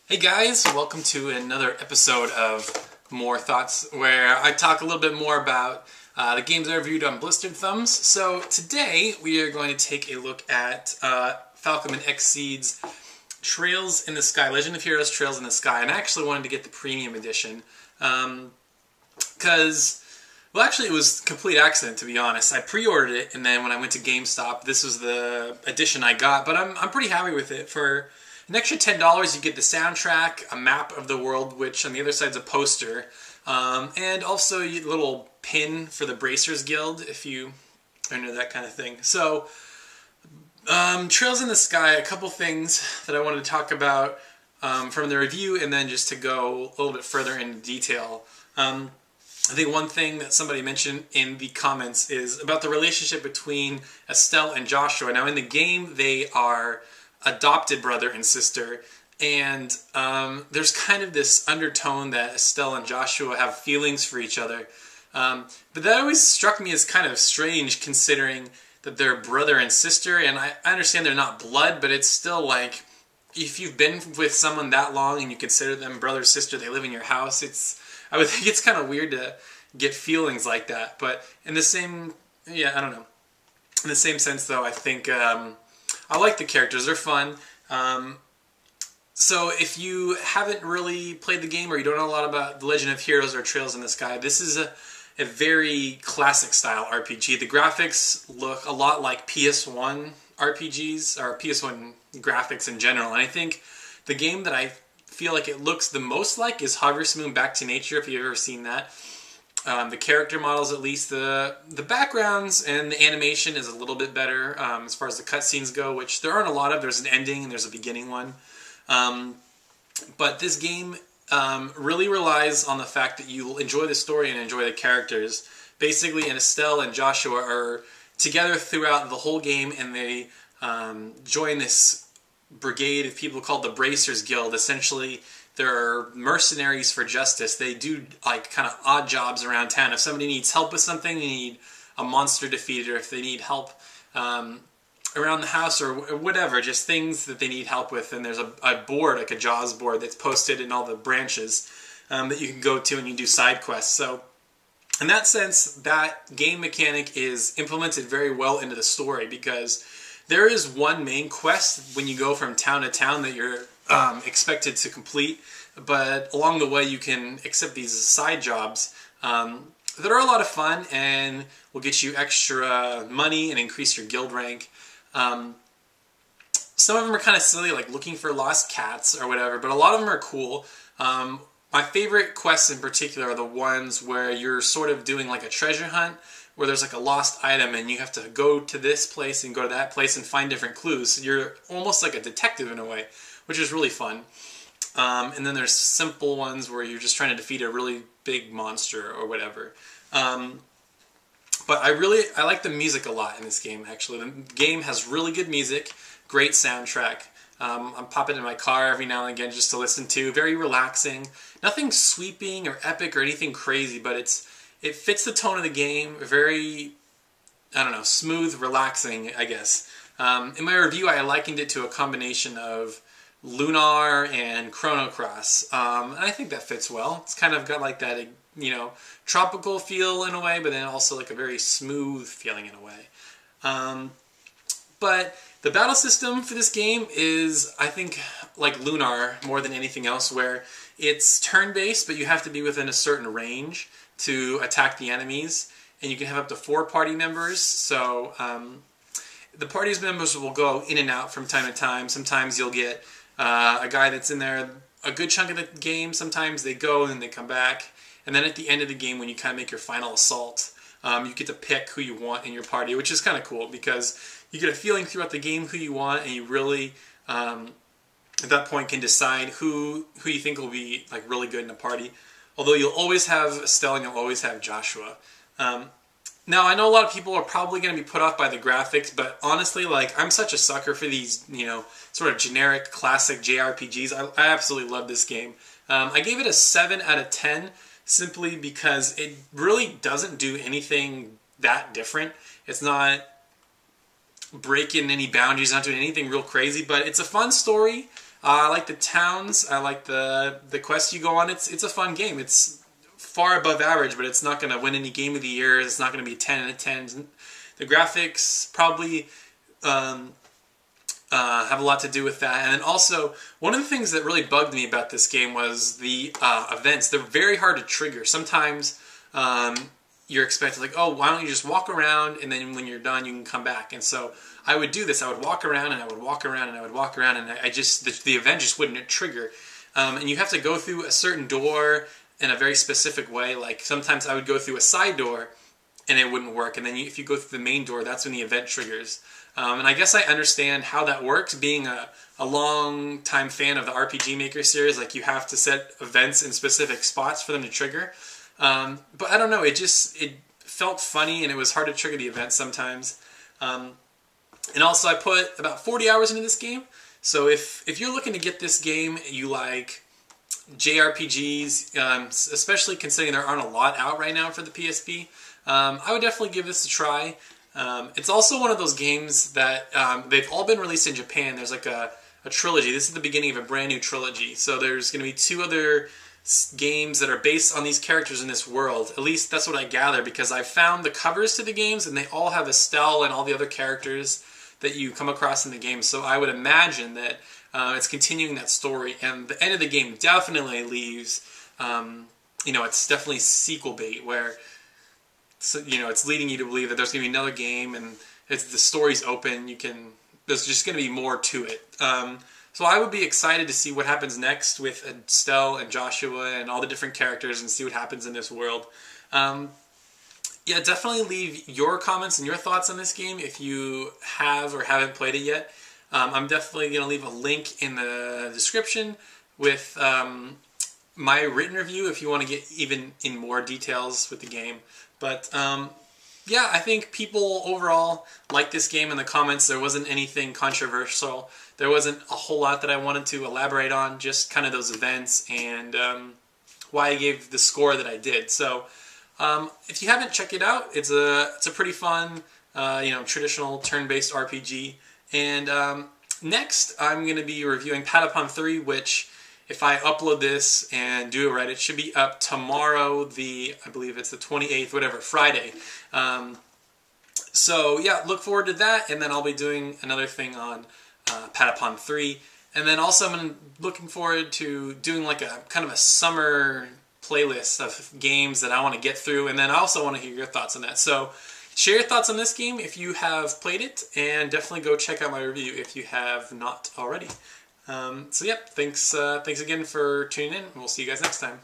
Hey guys, welcome to another episode of More Thoughts, where I talk a little bit more about the games I reviewed on Blistered Thumbs. So today we are going to take a look at Falcom and Xseed's Trails in the Sky, Legend of Heroes Trails in the Sky, and I actually wanted to get the premium edition because, well, actually it was a complete accident, to be honest. I pre-ordered it, and then when I went to GameStop, this was the edition I got, but I'm pretty happy with it. For an extra $10, you get the soundtrack, a map of the world, which on the other side's a poster, and also a little pin for the Bracers Guild, if you are into that kind of thing. So, Trails in the Sky, a couple things that I wanted to talk about from the review, and then just to go a little bit further into detail. I think one thing that somebody mentioned in the comments is about the relationship between Estelle and Joshua. Now, in the game, they are adopted brother and sister, and there's kind of this undertone that Estelle and Joshua have feelings for each other. But that always struck me as kind of strange, considering that they're brother and sister, and I understand they're not blood, but it's still like, if you've been with someone that long and you consider them brother or sister, they live in your house, I would think it's kind of weird to get feelings like that. But in the same, I don't know. In the same sense, though, I think I like the characters. They're fun. So if you haven't really played the game, or you don't know a lot about The Legend of Heroes or Trails in the Sky, this is a very classic style RPG. The graphics look a lot like PS1 RPGs, or PS1 graphics in general. And I think the game that I feel like it looks the most like is Harvest Moon Back to Nature, if you've ever seen that. The character models, at least, the backgrounds and the animation is a little bit better as far as the cutscenes go, which there aren't a lot of. There's an ending and there's a beginning one. But this game really relies on the fact that you enjoy the story and enjoy the characters. Basically, Estelle and Joshua are together throughout the whole game, and they join this brigade of people called the Bracers Guild. Essentially, they're mercenaries for justice. They do like kind of odd jobs around town. If somebody needs help with something, they need a monster defeated, or if they need help around the house or whatever, just things that they need help with. And there's a board, like a JAWS board, that's posted in all the branches that you can go to, and you do side quests. So in that sense, that game mechanic is implemented very well into the story, because there is one main quest when you go from town to town that you're expected to complete, but along the way you can accept these side jobs that are a lot of fun and will get you extra money and increase your guild rank. Some of them are kind of silly, like looking for lost cats or whatever, but a lot of them are cool. My favorite quests in particular are the ones where you're sort of doing like a treasure hunt, where there's like a lost item and you have to go to this place and go to that place and find different clues. You're almost like a detective in a way, which is really fun. And then there's simple ones where you're just trying to defeat a really big monster or whatever. But I like the music a lot in this game, actually. The game has really good music, great soundtrack. I'm popping in my car every now and again just to listen to. Very relaxing. Nothing sweeping or epic or anything crazy, but it fits the tone of the game. Very, I don't know, smooth, relaxing, I guess. In my review, I likened it to a combination of Lunar and Chrono Cross. And I think that fits well. It's kind of got like that, tropical feel in a way, but then also like a very smooth feeling in a way. But the battle system for this game is, I think, like Lunar more than anything else, where it's turn-based, but you have to be within a certain range to attack the enemies, and you can have up to 4 party members. So the party's members will go in and out from time to time. Sometimes you'll get a guy that's in there a good chunk of the game. Sometimes they go and then they come back. And then at the end of the game, when you kind of make your final assault, you get to pick who you want in your party, which is kind of cool, because you get a feeling throughout the game who you want, and you really, at that point, can decide who you think will be like really good in a party. Although you'll always have Estelle and you'll always have Joshua. Now, I know a lot of people are probably going to be put off by the graphics, but honestly, like, I'm such a sucker for these, sort of generic, classic JRPGs. I absolutely love this game. I gave it a 7 out of 10, simply because it really doesn't do anything that different. It's not breaking any boundaries, not doing anything real crazy, but it's a fun story. I like the towns. I like the quests you go on. It's a fun game. It's far above average, but it's not going to win any Game of the Year. It's not going to be a 10 out of 10. The graphics probably have a lot to do with that. And then also, one of the things that really bugged me about this game was the events. They're very hard to trigger. Sometimes you're expected, like, oh, why don't you just walk around, and then when you're done, you can come back. And so I would do this. I would walk around, and I would walk around, and I would walk around, and I just, the event just wouldn't trigger. And you have to go through a certain door in a very specific way. Like, sometimes I would go through a side door, and it wouldn't work. And then if you go through the main door, that's when the event triggers. And I guess I understand how that works, being a long-time fan of the RPG Maker series. Like, you have to set events in specific spots for them to trigger. But I don't know, it felt funny, and it was hard to trigger the event sometimes. And also, I put about 40 hours into this game. So if you're looking to get this game, you like JRPGs, especially considering there aren't a lot out right now for the PSP, I would definitely give this a try. It's also one of those games that they've all been released in Japan. There's like a trilogy. This is the beginning of a brand new trilogy. So there's going to be 2 other games that are based on these characters in this world. At least that's what I gather, because I found the covers to the games, and they all have Estelle and all the other characters that you come across in the game. So I would imagine that it's continuing that story, and the end of the game definitely leaves, it's definitely sequel bait, where it's leading you to believe that there's going to be another game, and the story's open. There's just going to be more to it. So I would be excited to see what happens next with Estelle and Joshua and all the different characters, and see what happens in this world. Yeah, definitely leave your comments and your thoughts on this game if you have or haven't played it yet. I'm definitely going to leave a link in the description with my written review if you want to get even in more details with the game. But yeah, I think people overall like this game. In the comments, there wasn't anything controversial. There wasn't a whole lot that I wanted to elaborate on, just kind of those events and why I gave the score that I did. So if you haven't checked it out, it's a pretty fun, traditional turn-based RPG. And next, I'm going to be reviewing Patapon 3, which, if I upload this and do it right, it should be up tomorrow, I believe it's the 28th, whatever, Friday. So yeah, look forward to that, and then I'll be doing another thing on Patapon 3. And then also I'm looking forward to doing like a kind of a summer playlist of games that I want to get through, and then I also want to hear your thoughts on that. So share your thoughts on this game if you have played it, and definitely go check out my review if you have not already. So yep, thanks again for tuning in, and we'll see you guys next time.